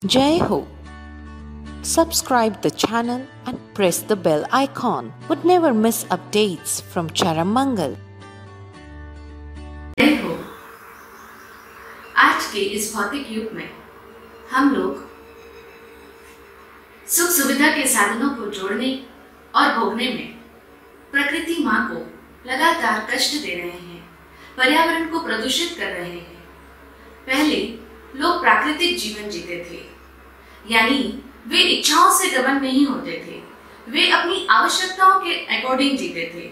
Jai Ho. Subscribe the channel and press the bell icon. Would never miss updates from Charamangal. जय हो। आज के इस भौतिक युग में हम लोग सुख सुविधा के साधनों को जोड़ने और भोगने में प्रकृति माँ को लगातार कष्ट दे रहे हैं, पर्यावरण को प्रदूषित कर रहे हैं। पहले लोग प्राकृतिक जीवन जीते थे, यानी वे इच्छाओं से दबन नहीं होते थे, वे अपनी आवश्यकताओं के अकॉर्डिंग जीते थे।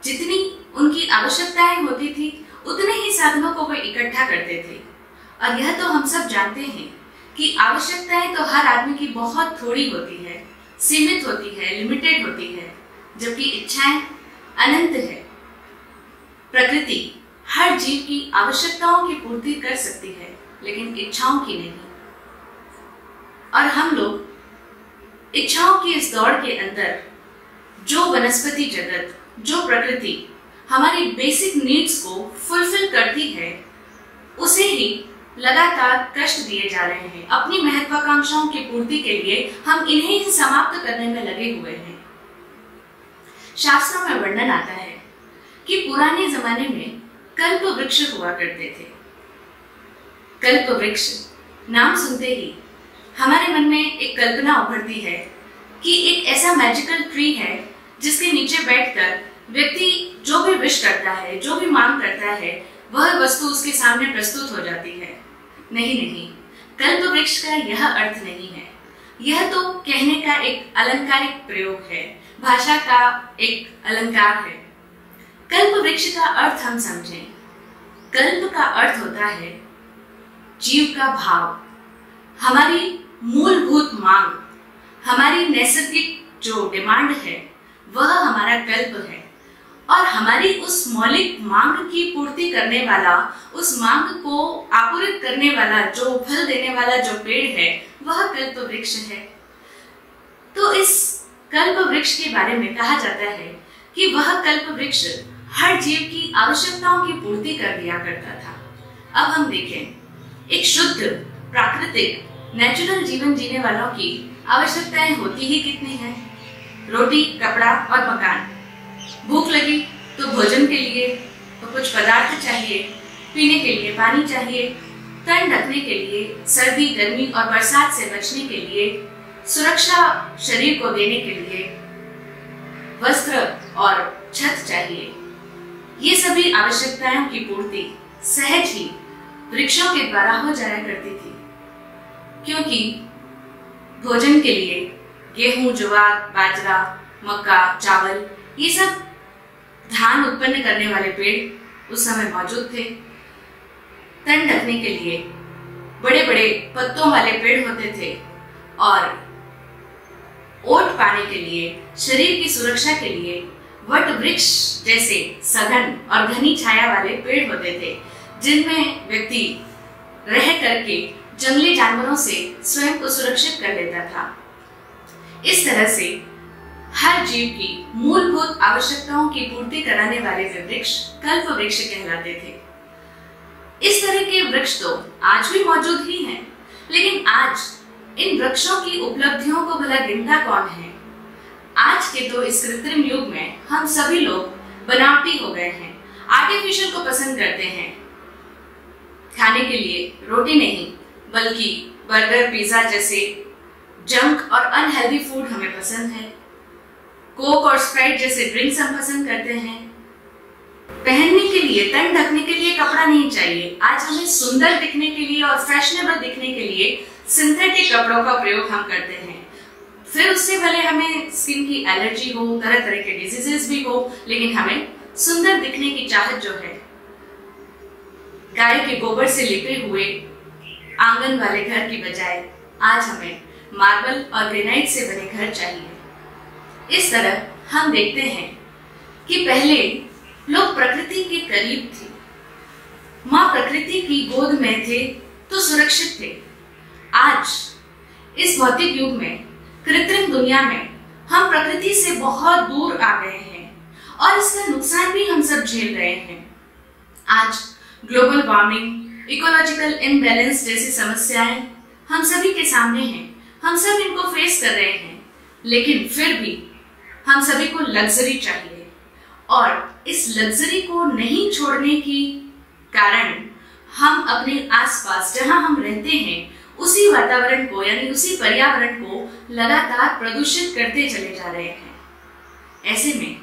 जितनी उनकी आवश्यकताएं होती थी उतने ही साधनों को वे इकट्ठा करते थे। और यह तो हम सब जानते हैं कि आवश्यकताएं तो हर आदमी की बहुत थोड़ी होती है, सीमित होती है, लिमिटेड होती है, जबकि इच्छाएं अनंत है। प्रकृति हर जीव की आवश्यकताओं की पूर्ति कर सकती है, लेकिन इच्छाओं की नहीं। और हम लोग इच्छाओं की इस दौड़ के अंदर जो वनस्पति जगत, जो प्रकृति हमारी बेसिक नीड्स को फुलफिल करती है, उसे ही लगातार कष्ट दिए जा रहे हैं। अपनी महत्वाकांक्षाओं की पूर्ति के लिए हम इन्हें ही समाप्त करने में लगे हुए हैं। शास्त्रों में वर्णन आता है कि पुराने जमाने में कल्प वृक्ष हुआ करते थे। कल्प वृक्ष नाम सुनते ही हमारे मन में एक कल्पना उभरती है कि एक ऐसा मैजिकल ट्री है जिसके नीचे बैठकर व्यक्ति जो भी विश करता है, जो भी मांग करता है, वह वस्तु उसके सामने प्रस्तुत हो जाती है। नहीं नहीं, कल्प वृक्ष का यह अर्थ नहीं है। यह तो कहने का एक अलंकारिक प्रयोग है, भाषा का एक अलंकार है। कल्प वृक्ष का अर्थ हम समझें। कल्प का अर्थ होता है जीव का भाव, हमारी मूलभूत मांग, हमारी नैसर्गिक जो डिमांड है वह हमारा कल्प है। और हमारी उस मौलिक मांग की पूर्ति करने वाला, उस मांग को आपूरित करने वाला, जो फल देने वाला जो पेड़ है, वह कल्प वृक्ष है। तो इस कल्प वृक्ष के बारे में कहा जाता है कि वह कल्प वृक्ष हर जीव की आवश्यकताओं की पूर्ति कर दिया करता था। अब हम देखें, एक शुद्ध प्राकृतिक नेचुरल जीवन जीने वालों की आवश्यकताएं होती ही कितनी हैं? रोटी, कपड़ा और मकान। भूख लगी तो भोजन के लिए तो कुछ पदार्थ चाहिए, पीने के लिए पानी चाहिए, तन ढकने के लिए, सर्दी, गर्मी और बरसात से बचने के लिए, सुरक्षा शरीर को देने के लिए वस्त्र और छत चाहिए। ये सभी आवश्यकताओं की पूर्ति सहज ही वृक्षों के द्वारा हो जाया करती थी, क्योंकि भोजन के लिए गेहूं, ज्वार, बाजरा, मक्का, चावल, ये सब धान उत्पन्न करने वाले पेड़ उस समय मौजूद थे। तन ढकने के लिए बड़े बड़े पत्तों वाले पेड़ होते थे और ओट पाने के लिए, शरीर की सुरक्षा के लिए वट वृक्ष जैसे सघन और घनी छाया वाले पेड़ होते थे, जिनमें व्यक्ति रह करके जंगली जानवरों से स्वयं को सुरक्षित कर लेता था। इस तरह से हर जीव की मूलभूत आवश्यकताओं की पूर्ति कराने वाले वे वृक्ष कल्प वृक्ष कहलाते थे। इस तरह के वृक्ष तो आज भी मौजूद ही हैं, लेकिन आज इन वृक्षों की उपलब्धियों को भला गिनता कौन है? आज के तो इस कृत्रिम युग में हम सभी लोग बनावटी हो गए हैं, आर्टिफिशियल को पसंद करते हैं। खाने के लिए रोटी नहीं, बल्कि बर्गर, पिज्जा जैसे जंक और अनहेल्दी फूड हमें पसंद है। कोक और स्प्राइट जैसे ड्रिंक्स हम पसंद करते हैं। पहनने के लिए, तन ढकने के लिए कपड़ा नहीं चाहिए। आज हमें सुंदर दिखने के लिए और फैशनेबल दिखने के लिए सिंथेटिक कपड़ों का प्रयोग हम करते हैं। फिर उससे भले हमें स्किन की एलर्जी हो, तरह तरह के डिजीजेस भी हो, लेकिन हमें सुंदर दिखने की चाहत जो है, गाय के गोबर से लिपे हुए आंगन वाले घर की बजाय आज हमें मार्बल और ग्रेनाइट से बने घर चाहिए। इस तरह हम देखते हैं कि पहले लोग प्रकृति के करीब थे, माँ प्रकृति की गोद में थे तो सुरक्षित थे। आज इस भौतिक युग में, कृत्रिम दुनिया में हम प्रकृति से बहुत दूर आ गए हैं और इसका नुकसान भी हम सब झेल रहे हैं। आज ग्लोबल वार्मिंग, इकोलॉजिकल इम्बैलेंस जैसी समस्याएं हम सभी के सामने हैं, हम सब इनको फेस कर रहे हैं, लेकिन फिर भी हम सभी को लग्जरी चाहिए और इस लग्जरी को नहीं छोड़ने की कारण हम अपने आसपास जहां हम रहते हैं उसी वातावरण को यानी उसी पर्यावरण को लगातार प्रदूषित करते चले जा रहे हैं। ऐसे में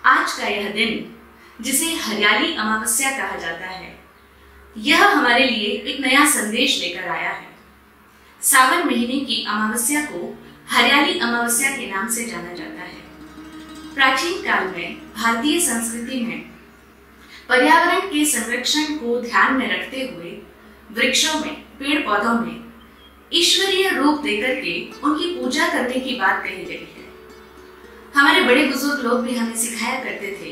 आज का यह दिन, जिसे हरियाली अमावस्या कहा जाता है, यह हमारे लिए एक नया संदेश लेकर आया है। सावन महीने की अमावस्या को हरियाली अमावस्या के नाम से जाना जाता है। प्राचीन काल में भारतीय संस्कृति में पर्यावरण के संरक्षण को ध्यान में रखते हुए वृक्षों में, पेड़ पौधों में ईश्वरीय रूप देकर के उनकी पूजा करने की बात कही गई है। हमारे बड़े बुजुर्ग लोग भी हमें सिखाया करते थे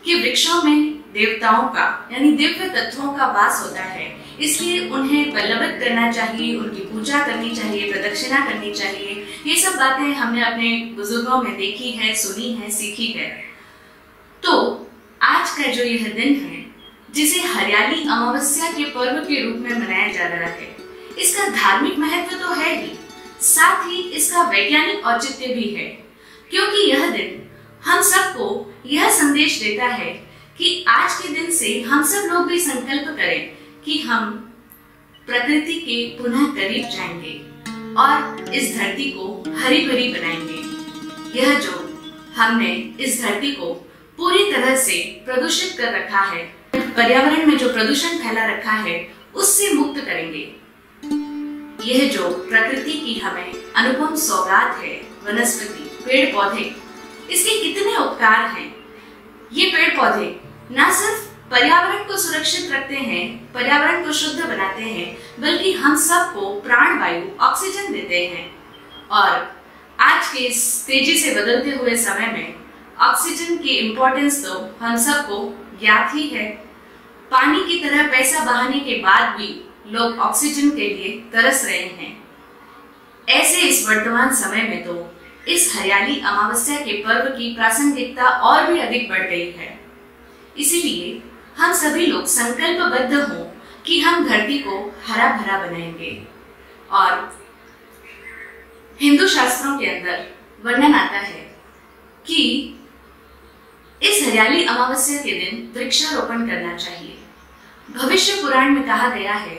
कि वृक्षों में देवताओं का यानी दिव्य तत्वों का वास होता है, इसलिए उन्हें बलवत करना चाहिए, उनकी पूजा करनी चाहिए, प्रदक्षिणा करनी चाहिए। ये सब बातें हमने अपने बुजुर्गों में देखी है, सुनी है, सीखी है। तो आज का जो यह दिन है, जिसे हरियाली अमावस्या के पर्व के रूप में मनाया जा रहा है, इसका धार्मिक महत्व तो है ही, साथ ही इसका वैज्ञानिक औचित्य भी है, क्योंकि यह दिन हम सबको यह संदेश देता है कि आज के दिन से हम सब लोग भी संकल्प करें कि हम प्रकृति के पुनः करीब जाएंगे और इस धरती को हरी भरी बनाएंगे। यह जो हमने इस धरती को पूरी तरह से प्रदूषित कर रखा है, पर्यावरण में जो प्रदूषण फैला रखा है, उससे मुक्त करेंगे। यह जो प्रकृति की हमें अनुपम सौगात है, वनस्पति, पेड़ पौधे, इसके कितने उपकार हैं। ये पेड़ पौधे न सिर्फ पर्यावरण को सुरक्षित रखते हैं, पर्यावरण को शुद्ध बनाते हैं, बल्कि हम सबको प्राण वायु, ऑक्सीजन देते हैं। और आज के इस तेजी से बदलते हुए समय में ऑक्सीजन की इम्पोर्टेंस तो हम सबको ज्ञात ही है। पानी की तरह पैसा बहाने के बाद भी लोग ऑक्सीजन के लिए तरस रहे हैं। ऐसे इस वर्तमान समय में तो इस हरियाली अमावस्या के पर्व की प्रासंगिकता और भी अधिक बढ़ गई है। इसीलिए हम सभी लोग संकल्पबद्ध हों कि हम धरती को हरा भरा बनाएंगे। और हिंदू शास्त्रों के अंदर वर्णन आता है कि इस हरियाली अमावस्या के दिन वृक्षारोपण करना चाहिए। भविष्य पुराण में कहा गया है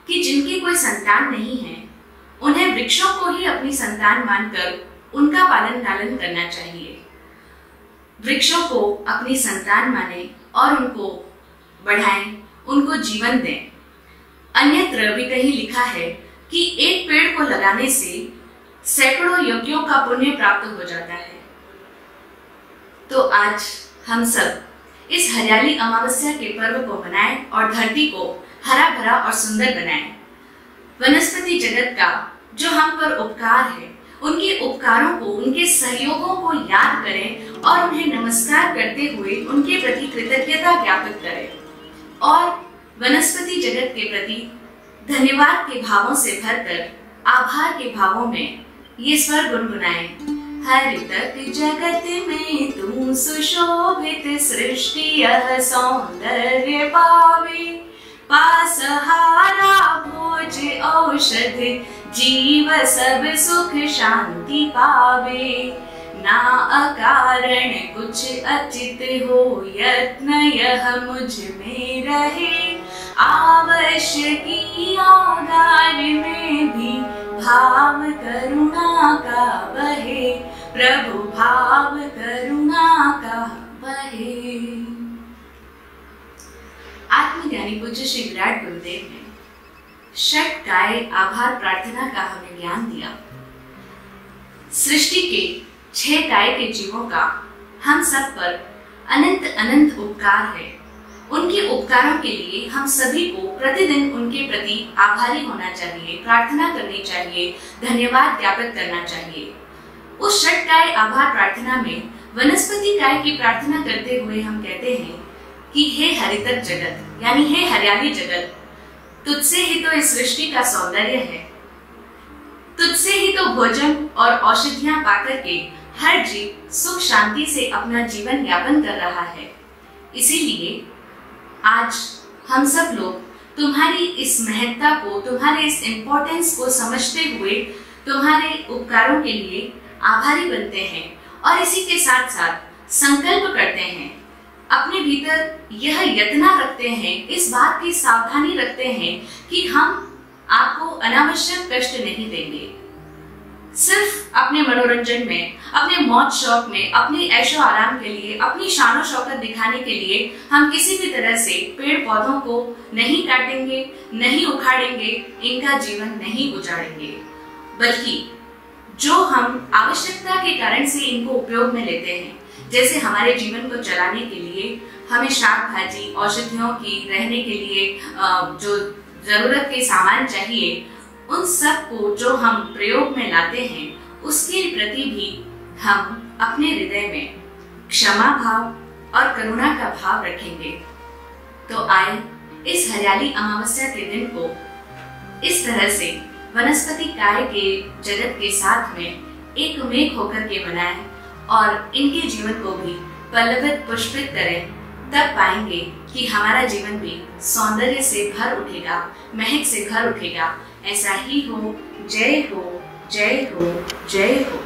कि जिनकी कोई संतान नहीं है, उन्हें वृक्षों को ही अपनी संतान मानकर उनका पालन पालन करना चाहिए। वृक्षों को अपनी संतान माने और उनको बढ़ाएं, उनको जीवन दें। अन्यत्र भी कहीं लिखा है कि एक पेड़ को लगाने से सैकड़ों यज्ञों का पुण्य प्राप्त हो जाता है। तो आज हम सब इस हरियाली अमावस्या के पर्व को मनाएं और धरती को हरा भरा और सुंदर बनाएं। वनस्पति जगत का जो हम पर उपकार है, उनके उपकारों को, उनके सहयोगों को याद करें और उन्हें नमस्कार करते हुए उनके प्रति कृतज्ञता ज्ञापित करें और वनस्पति जगत के प्रति धन्यवाद के भावों से भरकर आभार के भावों में ये स्वर गुनगुनाएं। हरित जगत में तू सुशोभित सृष्टि यह सौंदर्य पावे, पासहारा भोज औषध जीव सब सुख शांति पावे। ना अकारण कुछ अचित हो यत्न यह मुझ में रहे, आवश्यकी आगार में भी भाव करुणा का बहे, प्रभु भाव करुणा का बहे। आत्मज्ञानी पूज्य श्री विराट गुरुदेव ने षट काय आभार प्रार्थना का हमें ज्ञान दिया। सृष्टि के 6 काय के जीवों का हम सब पर अनंत अनंत उपकार है। उनके उपकारों के लिए हम सभी को प्रतिदिन उनके प्रति आभारी होना चाहिए, प्रार्थना करनी चाहिए, धन्यवाद ज्ञापित करना चाहिए। उस षट काय आभार प्रार्थना में वनस्पति काय की प्रार्थना करते हुए हम कहते हैं कि हे हरित जगत यानी हे हरियाली जगत, तुझसे ही तो इस सृष्टि का सौंदर्य है, तुझसे ही तो भोजन और औषधियां पाकर के हर जीव सुख शांति से अपना जीवन यापन कर रहा है। इसीलिए आज हम सब लोग तुम्हारी इस महत्ता को, तुम्हारे इस इम्पोर्टेंस को समझते हुए तुम्हारे उपकारों के लिए आभारी बनते हैं और इसी के साथ साथ संकल्प करते हैं, अपने भीतर यह यत्न रखते हैं, इस बात की सावधानी रखते हैं कि हम आपको अनावश्यक कष्ट नहीं देंगे। सिर्फ अपने मनोरंजन में, अपने मौज शौक में, अपने ऐशो आराम के लिए, अपनी शानो शौकत दिखाने के लिए हम किसी भी तरह से पेड़ पौधों को नहीं काटेंगे, नहीं उखाड़ेंगे, इनका जीवन नहीं उजाड़ेंगे, बल्कि जो हम आवश्यकता के कारण से इनको उपयोग में लेते हैं, जैसे हमारे जीवन को चलाने के लिए हमें शाक भाजी, औषधियों की, रहने के लिए जो जरूरत के सामान चाहिए, उन सब को जो हम प्रयोग में लाते हैं, उसके प्रति भी हम अपने हृदय में क्षमा भाव और करुणा का भाव रखेंगे। तो आए इस हरियाली अमावस्या के दिन को इस तरह से वनस्पति काय के जगत के साथ में एकमेक होकर के बनाएं और इनके जीवन को भी पल्लवित पुष्पित करें, तब पाएंगे कि हमारा जीवन भी सौंदर्य से भर उठेगा, महक से भर उठेगा। ऐसा ही हो। जय हो, जय हो, जय हो।